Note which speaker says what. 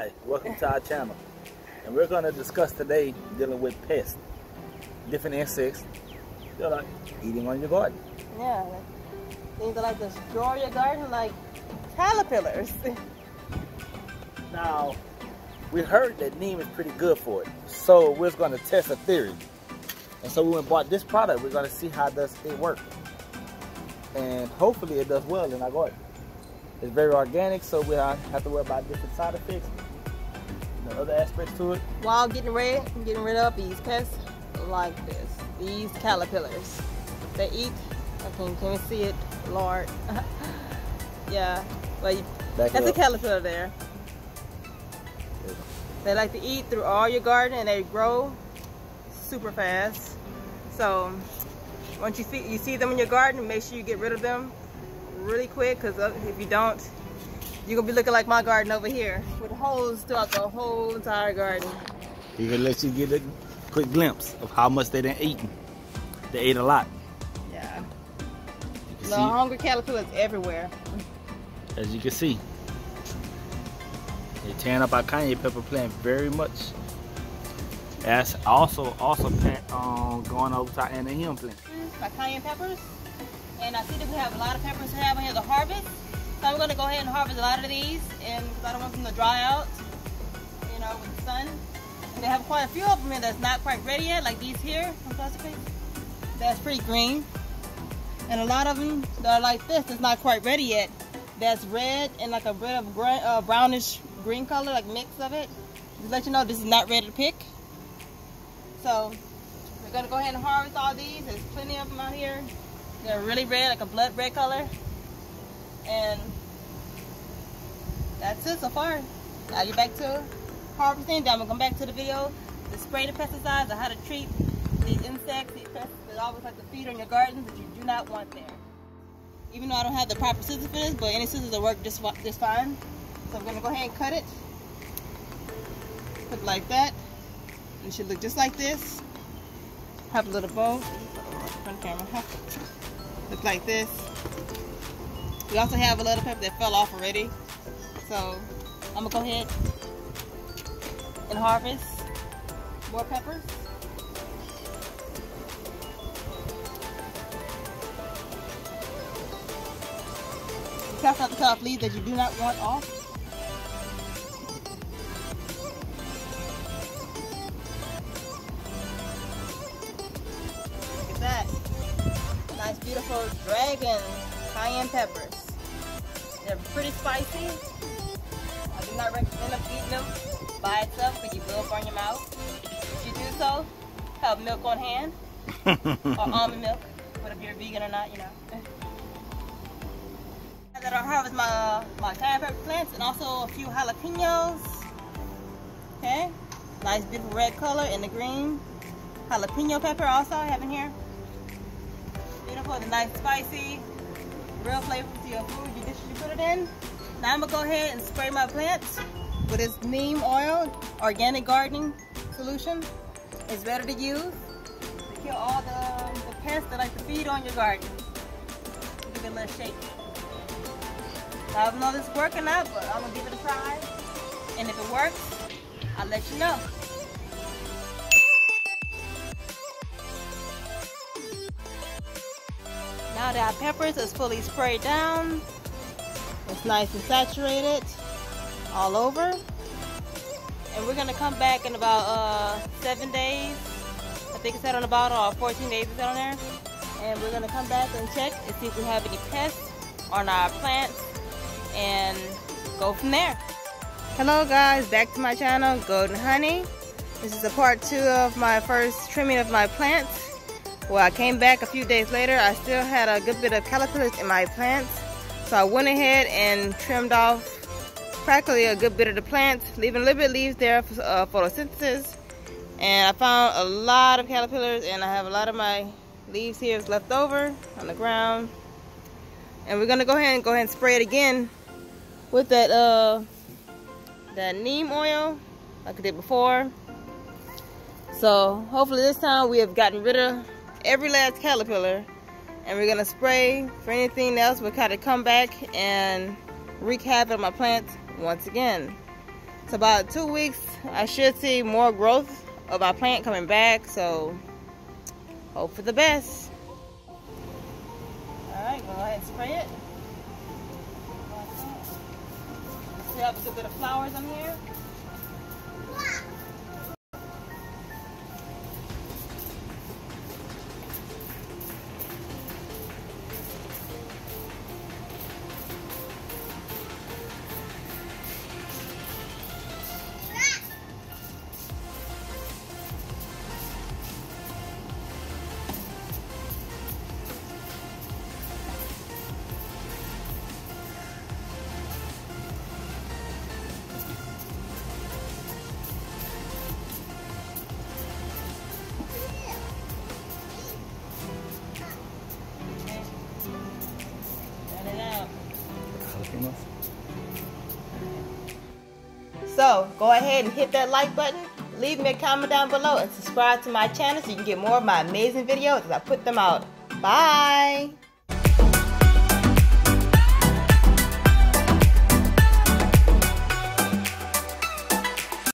Speaker 1: Hi, welcome to our channel. And we're going to discuss today dealing with pests, different insects that are eating on your garden.
Speaker 2: Yeah, things that like destroy your garden, like caterpillars.
Speaker 1: Now, we heard that Neem is pretty good for it, so we're going to test a theory. And so we went and bought this product. We're going to see how does it work, and hopefully it does well in our garden. It's very organic, so we don't have to worry about different side effects and other aspects to it.
Speaker 2: While getting rid of these pests like this, these caterpillars, they eat. Can we see it, Lord? Yeah, well, that's a caterpillar there. They like to eat through all your garden, and they grow super fast. So once you see them in your garden, make sure you get rid of them really quick, because if you don't, you're gonna be looking like my garden over here with holes throughout the whole entire garden.
Speaker 1: He can let you get a quick glimpse of how much they done eaten. They ate a lot.
Speaker 2: Yeah. The hungry caterpillars everywhere.
Speaker 1: As you can see, they're tearing up our cayenne pepper plant very much. That's also going over to our Neem plant.
Speaker 2: My cayenne peppers, and I see that we have a lot of peppers to have in here to harvest. So I'm going to go ahead and harvest a lot of these, and because I don't want them to dry out, you know, with the sun. And they have quite a few of them in that's not quite ready yet, like these here. That's pretty green. And a lot of them that are like this, that's not quite ready yet. That's red and like a bit of brownish green color, like mix of it. Just let you know this is not ready to pick. So we're going to go ahead and harvest all these. There's plenty of them out here. They're really red, like a blood red color. And that's it so far. Now you're back to harvesting. Then I'm going to come back to the video to spray the pesticides and how to treat these insects, these pests that always like to feed on your gardens that you do not want there. Even though I don't have the proper scissors for this, but any scissors will work just fine. So I'm going to go ahead and cut it. Put it like that. It should look just like this. Have a little bow. Front camera. Look like this. We also have a little pepper that fell off already. So I'm going to go ahead and harvest more peppers. Be careful not to cut off leaves that you do not want off. Look at that. Nice, beautiful dragon cayenne peppers. They're pretty spicy. I do not recommend eating them by itself because you will burn your mouth. If you do so, have milk on hand or almond milk, whether you're vegan or not, you know. That I'll harvest my cayenne pepper plants and also a few jalapenos. Okay, nice beautiful red color and the green jalapeno pepper also I have in here. Beautiful, the nice spicy, real flavor to your food, your dishes you put it in. Now I'm gonna go ahead and spray my plants with this neem oil, organic gardening solution. It's better to use to kill all the pests that like to feed on your garden. Give it a little shake. I don't know if this is working or not, but I'm gonna give it a try. And if it works, I'll let you know. Now that our peppers is fully sprayed down, it's nice and saturated all over. And we're gonna come back in about 7 days. I think it said on the bottle, or 14 days it said on there. And we're gonna come back and check and see if we have any pests on our plants and go from there. Hello guys, back to my channel, Golden Honey. This is a part 2 of my first trimming of my plants. Well, I came back a few days later. I still had a good bit of caterpillars in my plants. So I went ahead and trimmed off practically a good bit of the plants, leaving a little bit of leaves there for photosynthesis. And I found a lot of caterpillars, and I have a lot of my leaves here left over on the ground. And we're gonna go ahead and spray it again with that neem oil like I did before. So hopefully this time we have gotten rid of every last caterpillar, and we're gonna spray for anything else. We'll kind of come back and wreak havoc on my plants once again. So about 2 weeks, I should see more growth of my plant coming back. So hope for the best. All right, go ahead and spray it. We have a good bit of flowers on here. So go ahead and hit that like button, leave me a comment down below, and subscribe to my channel so you can get more of my amazing videos as I put them out. Bye!